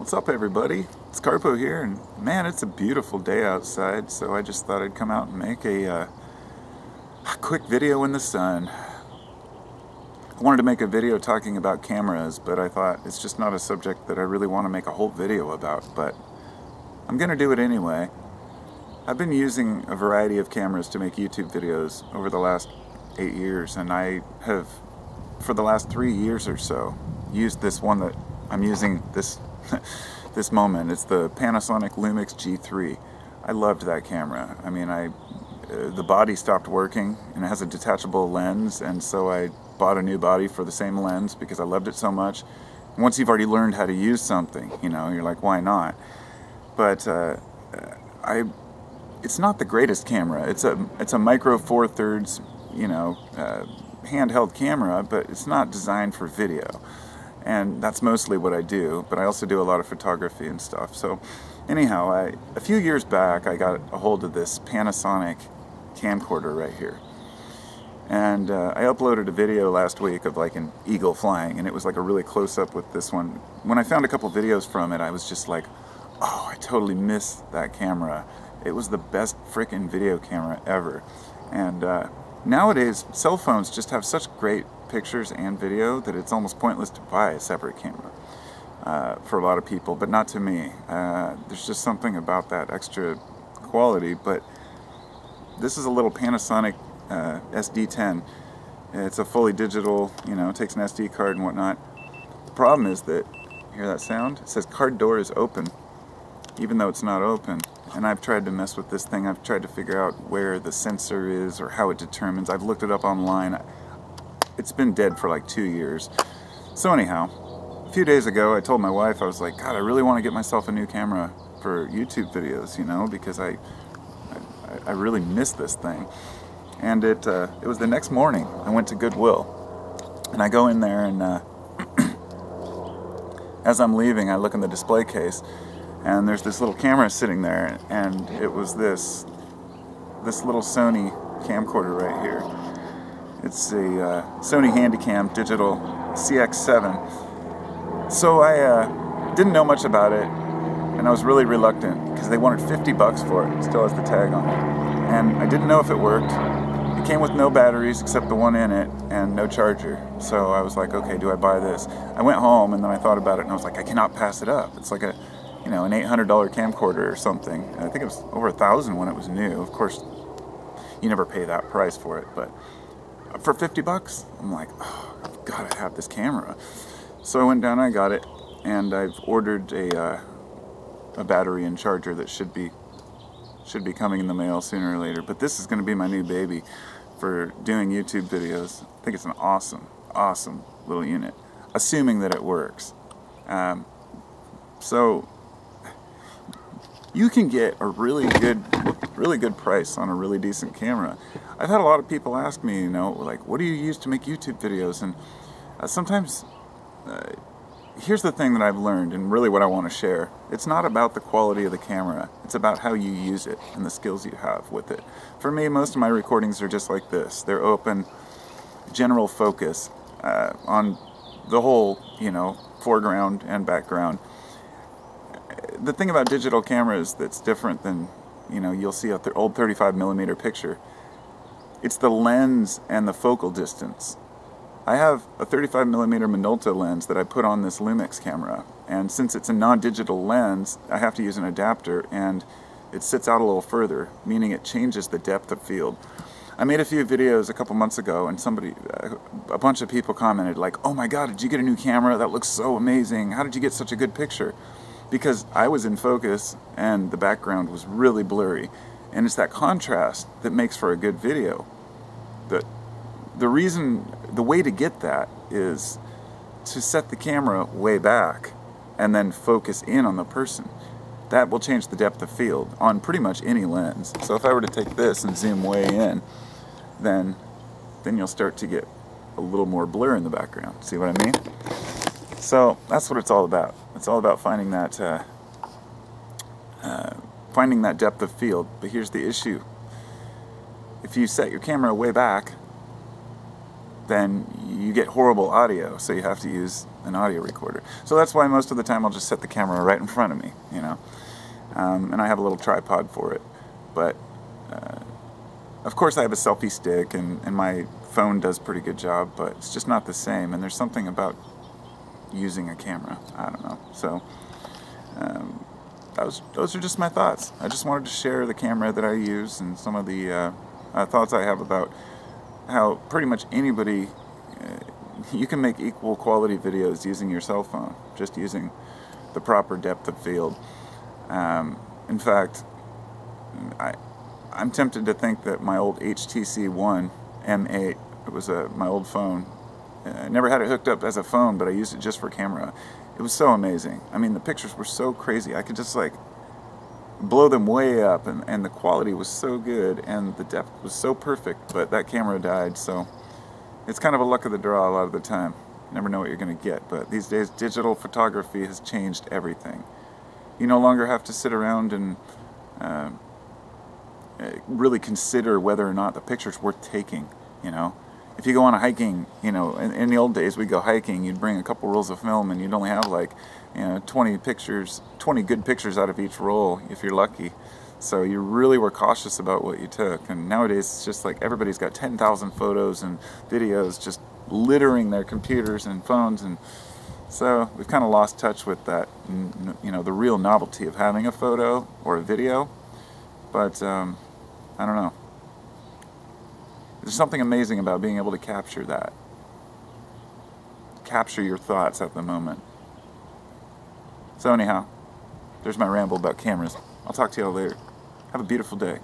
What's up, everybody? It's Carpo here, and man, it's a beautiful day outside, so I just thought I'd come out and make a quick video in the sun. I wanted to make a video talking about cameras, but I thought it's just not a subject that I really want to make a whole video about, but I'm going to do it anyway. I've been using a variety of cameras to make YouTube videos over the last 8 years, and I have, for the last 3 years or so, used this one that I'm using this moment. It's the Panasonic Lumix G3. I loved that camera. I mean, the body stopped working, and it has a detachable lens, and so I bought a new body for the same lens because I loved it so much. And once you've already learned how to use something, you know, you're like, why not? But it's not the greatest camera. It's a micro four thirds, you know, handheld camera, but it's not designed for video. And that's mostly what I do, but I also do a lot of photography and stuff. So anyhow, a few years back, I got a hold of this Panasonic camcorder right here. And I uploaded a video last week of like an eagle flying, and it was like a really close-up with this one. When I found a couple videos from it, I was just like, oh, I totally miss that camera. It was the best frickin' video camera ever. And nowadays, cell phones just have such great pictures and video that it's almost pointless to buy a separate camera for a lot of people, but not to me. There's just something about that extra quality. But this is a little Panasonic SD10. It's a fully digital, you know, it takes an SD card and whatnot. The problem is that, hear that sound? It says card door is open, even though it's not open. And I've tried to mess with this thing. I've tried to figure out where the sensor is or how it determines. I've looked it up online. It's been dead for like 2 years. So anyhow, a few days ago I told my wife, I was like, God, I really want to get myself a new camera for YouTube videos, you know, because I really miss this thing. And it was the next morning. I went to Goodwill, and I go in there, and as I'm leaving, I look in the display case, and there's this little camera sitting there, and it was this little Sony camcorder right here. It's a Sony handycam digital CX7. So I didn't know much about it, and I was really reluctant because they wanted 50 bucks for it. It still has the tag on it. And I didn't know if it worked. It came with no batteries except the one in it and no charger. So I was like, okay, do I buy this? I went home and then I thought about it and I was like, I cannot pass it up. It's like a, you know, an $800 camcorder or something. I think it was over $1,000 when it was new. Of course, you never pay that price for it, but for 50 bucks, I'm like, oh, I've got to have this camera. So I went down and I got it, and I've ordered a battery and charger that should be coming in the mail sooner or later. But this is going to be my new baby for doing YouTube videos. I think it's an awesome little unit, assuming that it works. So you can get a really good price on a really decent camera. I've had a lot of people ask me, you know, like, what do you use to make YouTube videos? And sometimes, here's the thing that I've learned, and really what I want to share. It's not about the quality of the camera. It's about how you use it and the skills you have with it. For me, most of my recordings are just like this. They're open, general focus on the whole, you know, foreground and background. The thing about digital cameras that's different than, you know, you'll see the old 35mm picture. It's the lens and the focal distance. I have a 35mm Minolta lens that I put on this Lumix camera, and since it's a non-digital lens, I have to use an adapter, and it sits out a little further, meaning it changes the depth of field. I made a few videos a couple months ago, and a bunch of people commented like, oh my God, did you get a new camera? That looks so amazing. How did you get such a good picture? Because I was in focus, and the background was really blurry, and it's that contrast that makes for a good video. The way to get that is to set the camera way back and then focus in on the person. That will change the depth of field on pretty much any lens. So if I were to take this and zoom way in, then you'll start to get a little more blur in the background. See what I mean? So that's what it's all about. It's all about finding that depth of field. But here's the issue. If you set your camera way back, then you get horrible audio, so you have to use an audio recorder. So that's why most of the time I'll just set the camera right in front of me, you know. And I have a little tripod for it. But of course I have a selfie stick, and my phone does a pretty good job, but it's just not the same, and there's something about using a camera. I don't know. So those are just my thoughts. I just wanted to share the camera that I use and some of the thoughts I have about how pretty much anybody, you can make equal quality videos using your cell phone, just using the proper depth of field. In fact, I'm tempted to think that my old HTC One M8, it was my old phone. I never had it hooked up as a phone, but I used it just for camera. It was so amazing. I mean, the pictures were so crazy. I could just like blow them way up, and the quality was so good, and the depth was so perfect, but that camera died, so it's kind of a luck of the draw a lot of the time. You never know what you're going to get, but these days digital photography has changed everything. You no longer have to sit around and really consider whether or not the picture's worth taking, you know. If you go on a hiking, you know, in the old days we'd go hiking, you'd bring a couple rolls of film and you'd only have like, you know, 20 good pictures out of each roll if you're lucky. So you really were cautious about what you took. And nowadays it's just like everybody's got 10,000 photos and videos just littering their computers and phones, and so we've kind of lost touch with that, you know, the real novelty of having a photo or a video. But I don't know. There's something amazing about being able to capture that. Capture your thoughts at the moment. So anyhow, there's my ramble about cameras. I'll talk to you all later. Have a beautiful day.